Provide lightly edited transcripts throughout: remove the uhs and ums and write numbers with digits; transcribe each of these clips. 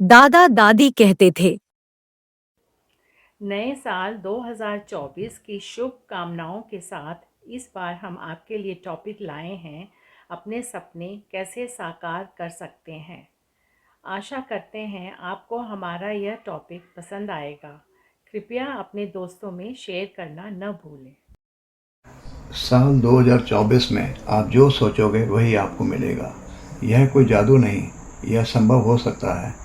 दादा दादी कहते थे। नए साल 2024 की शुभकामनाओं के साथ इस बार हम आपके लिए टॉपिक लाए हैं, अपने सपने कैसे साकार कर सकते हैं। आशा करते हैं आपको हमारा यह टॉपिक पसंद आएगा। कृपया अपने दोस्तों में शेयर करना न भूलें। साल 2024 में आप जो सोचोगे वही आपको मिलेगा। यह कोई जादू नहीं, यह संभव हो सकता है।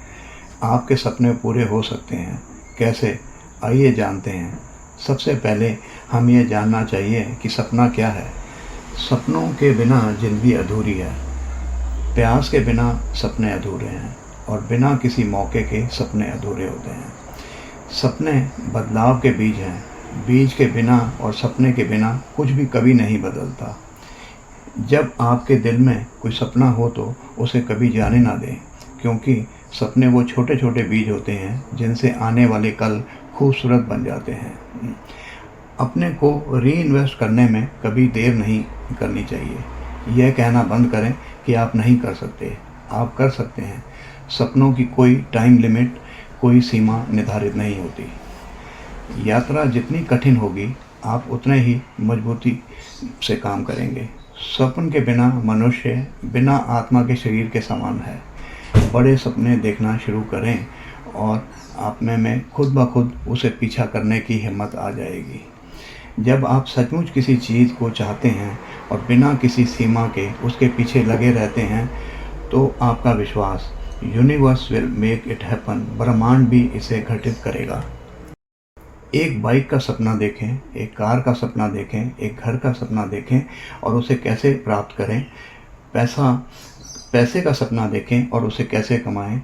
आपके सपने पूरे हो सकते हैं। कैसे? आइए जानते हैं। सबसे पहले हम ये जानना चाहिए कि सपना क्या है। सपनों के बिना ज़िंदगी अधूरी है। प्रयास के बिना सपने अधूरे हैं और बिना किसी मौके के सपने अधूरे होते हैं। सपने बदलाव के बीज हैं। बीज के बिना और सपने के बिना कुछ भी कभी नहीं बदलता। जब आपके दिल में कोई सपना हो तो उसे कभी जाने ना दें, क्योंकि सपने वो छोटे छोटे बीज होते हैं जिनसे आने वाले कल खूबसूरत बन जाते हैं। अपने को री इन्वेस्ट करने में कभी देर नहीं करनी चाहिए। यह कहना बंद करें कि आप नहीं कर सकते। आप कर सकते हैं। सपनों की कोई टाइम लिमिट, कोई सीमा निर्धारित नहीं होती। यात्रा जितनी कठिन होगी, आप उतने ही मजबूती से काम करेंगे। स्वप्न के बिना मनुष्य बिना आत्मा के शरीर के समान है। बड़े सपने देखना शुरू करें और आप में खुद ब खुद उसे पीछा करने की हिम्मत आ जाएगी। जब आप सचमुच किसी चीज़ को चाहते हैं और बिना किसी सीमा के उसके पीछे लगे रहते हैं, तो आपका विश्वास universe will make it happen, ब्रह्मांड भी इसे घटित करेगा। एक बाइक का सपना देखें, एक कार का सपना देखें, एक घर का सपना देखें और उसे कैसे प्राप्त करें। पैसे का सपना देखें और उसे कैसे कमाएं।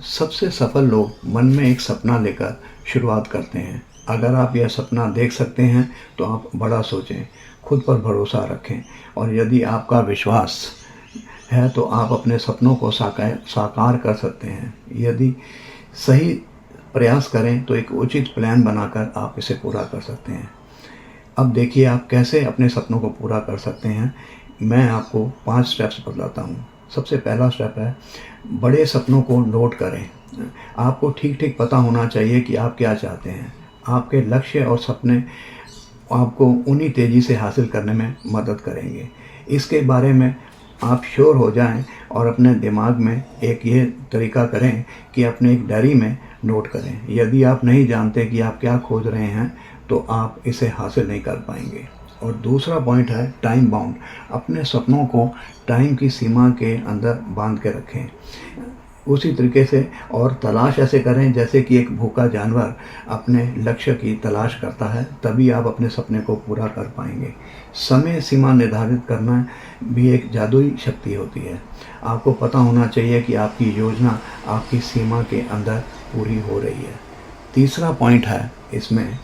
सबसे सफल लोग मन में एक सपना लेकर शुरुआत करते हैं। अगर आप यह सपना देख सकते हैं तो आप बड़ा सोचें, खुद पर भरोसा रखें और यदि आपका विश्वास है तो आप अपने सपनों को साकार कर सकते हैं। यदि सही प्रयास करें तो एक उचित प्लान बनाकर आप इसे पूरा कर सकते हैं। अब देखिए आप कैसे अपने सपनों को पूरा कर सकते हैं। मैं आपको 5 स्टेप्स बतलाता हूँ। सबसे पहला स्टेप है, बड़े सपनों को नोट करें। आपको ठीक ठीक पता होना चाहिए कि आप क्या चाहते हैं। आपके लक्ष्य और सपने आपको उन्हीं तेज़ी से हासिल करने में मदद करेंगे। इसके बारे में आप श्योर हो जाएं और अपने दिमाग में एक ये तरीका करें कि अपने एक डायरी में नोट करें। यदि आप नहीं जानते कि आप क्या खोज रहे हैं तो आप इसे हासिल नहीं कर पाएंगे। और दूसरा पॉइंट है टाइम बाउंड। अपने सपनों को टाइम की सीमा के अंदर बांध के रखें। उसी तरीके से और तलाश ऐसे करें जैसे कि एक भूखा जानवर अपने लक्ष्य की तलाश करता है, तभी आप अपने सपने को पूरा कर पाएंगे। समय सीमा निर्धारित करना भी एक जादुई शक्ति होती है। आपको पता होना चाहिए कि आपकी योजना आपकी सीमा के अंदर पूरी हो रही है। तीसरा पॉइंट है इसमें,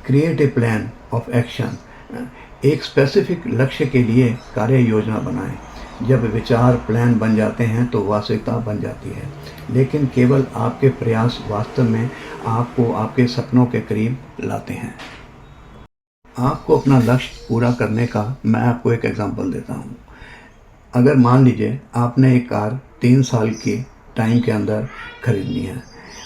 create a plan of action. एक स्पेसिफिक लक्ष्य के लिए कार्य योजना बनाएं। जब विचार प्लान बन जाते हैं तो वास्तविकता बन जाती है, लेकिन केवल आपके प्रयास वास्तव में आपको आपके सपनों के करीब लाते हैं। आपको अपना लक्ष्य पूरा करने का मैं आपको एक एग्जांपल देता हूँ। अगर मान लीजिए आपने एक कार 3 साल के टाइम के अंदर खरीदनी है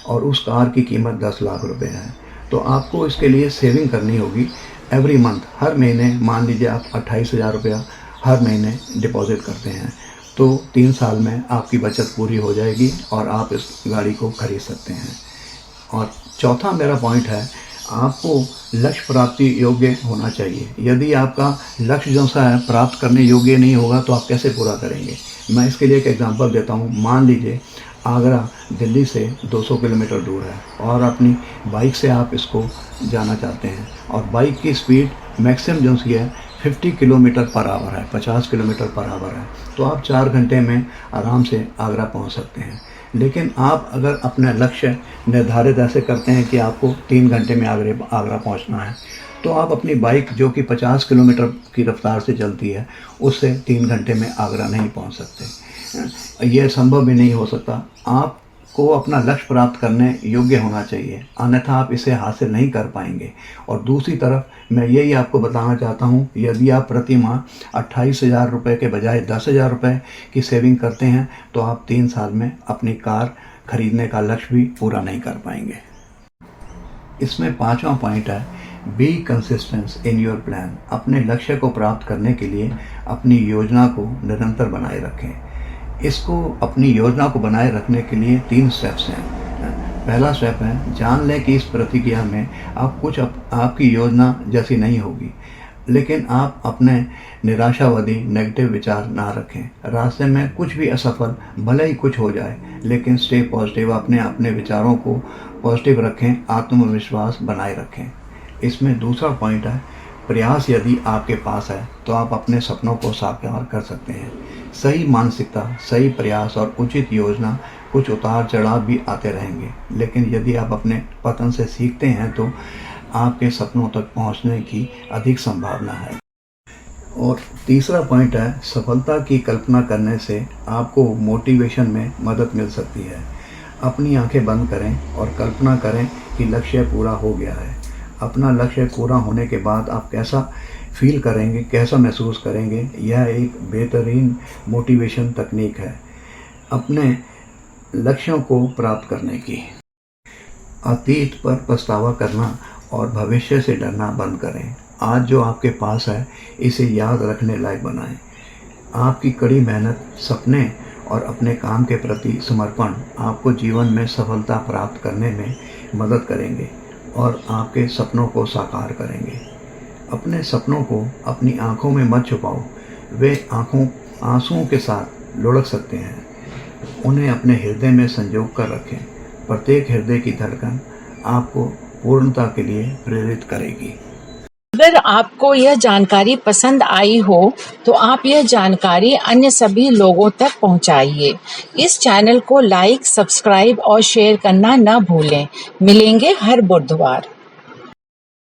और उस कार की कीमत 10 लाख रुपए है, तो आपको इसके लिए सेविंग करनी होगी। एवरी मंथ, हर महीने मान लीजिए आप 28,000 रुपया हर महीने डिपॉजिट करते हैं, तो 3 साल में आपकी बचत पूरी हो जाएगी और आप इस गाड़ी को खरीद सकते हैं। और चौथा मेरा पॉइंट है, आपको लक्ष्य प्राप्ति योग्य होना चाहिए। यदि आपका लक्ष्य जो सा है प्राप्त करने योग्य नहीं होगा तो आप कैसे पूरा करेंगे। मैं इसके लिए एक एग्जांपल देता हूँ। मान लीजिए आगरा दिल्ली से 200 किलोमीटर दूर है और अपनी बाइक से आप इसको जाना चाहते हैं और बाइक की स्पीड मैक्सिमम जो सी है 50 किलोमीटर पर आवर है, 50 किलोमीटर पर आवर है, तो आप 4 घंटे में आराम से आगरा पहुंच सकते हैं। लेकिन आप अगर अपना लक्ष्य निर्धारित ऐसे करते हैं कि आपको 3 घंटे में आगरा पहुंचना है, तो आप अपनी बाइक जो कि 50 किलोमीटर की रफ्तार से चलती है उससे 3 घंटे में आगरा नहीं पहुंच सकते। यह संभव भी नहीं हो सकता। आप को अपना लक्ष्य प्राप्त करने योग्य होना चाहिए, अन्यथा आप इसे हासिल नहीं कर पाएंगे। और दूसरी तरफ मैं यही आपको बताना चाहता हूँ, यदि आप प्रति माह 28,000 रुपये के बजाय 10,000 रुपये की सेविंग करते हैं तो आप 3 साल में अपनी कार खरीदने का लक्ष्य भी पूरा नहीं कर पाएंगे। इसमें 5वां पॉइंट है, be consistence in your plan. अपने लक्ष्य को प्राप्त करने के लिए अपनी योजना को निरंतर बनाए रखें। इसको अपनी योजना को बनाए रखने के लिए 3 स्टेप्स हैं। पहला स्टेप है, जान लें कि इस प्रतिक्रिया में आपकी योजना जैसी नहीं होगी, लेकिन आप अपने निराशावादी नेगेटिव विचार ना रखें। रास्ते में कुछ भी असफल भले ही कुछ हो जाए, लेकिन स्टे पॉजिटिव, अपने विचारों को पॉजिटिव रखें, आत्मविश्वास बनाए रखें। इसमें दूसरा पॉइंट है, प्रयास यदि आपके पास है तो आप अपने सपनों को साकार कर सकते हैं। सही मानसिकता, सही प्रयास और उचित योजना, कुछ उतार चढ़ाव भी आते रहेंगे, लेकिन यदि आप अपने पतन से सीखते हैं तो आपके सपनों तक पहुंचने की अधिक संभावना है। और तीसरा पॉइंट है, सफलता की कल्पना करने से आपको मोटिवेशन में मदद मिल सकती है। अपनी आंखें बंद करें और कल्पना करें कि लक्ष्य पूरा हो गया है। अपना लक्ष्य पूरा होने के बाद आप कैसा फील करेंगे, कैसा महसूस करेंगे, यह एक बेहतरीन मोटिवेशन तकनीक है अपने लक्ष्यों को प्राप्त करने की। अतीत पर पछतावा करना और भविष्य से डरना बंद करें। आज जो आपके पास है इसे याद रखने लायक बनाएं। आपकी कड़ी मेहनत, सपने और अपने काम के प्रति समर्पण आपको जीवन में सफलता प्राप्त करने में मदद करेंगे और आपके सपनों को साकार करेंगे। अपने सपनों को अपनी आंखों में मत छुपाओ, वे आंसुओं के साथ लुढ़क सकते हैं। उन्हें अपने हृदय में संजो कर रखें। प्रत्येक हृदय की धड़कन आपको पूर्णता के लिए प्रेरित करेगी। अगर आपको यह जानकारी पसंद आई हो तो आप यह जानकारी अन्य सभी लोगों तक पहुंचाइए। इस चैनल को लाइक, सब्सक्राइब और शेयर करना न भूलें। मिलेंगे हर बुधवार।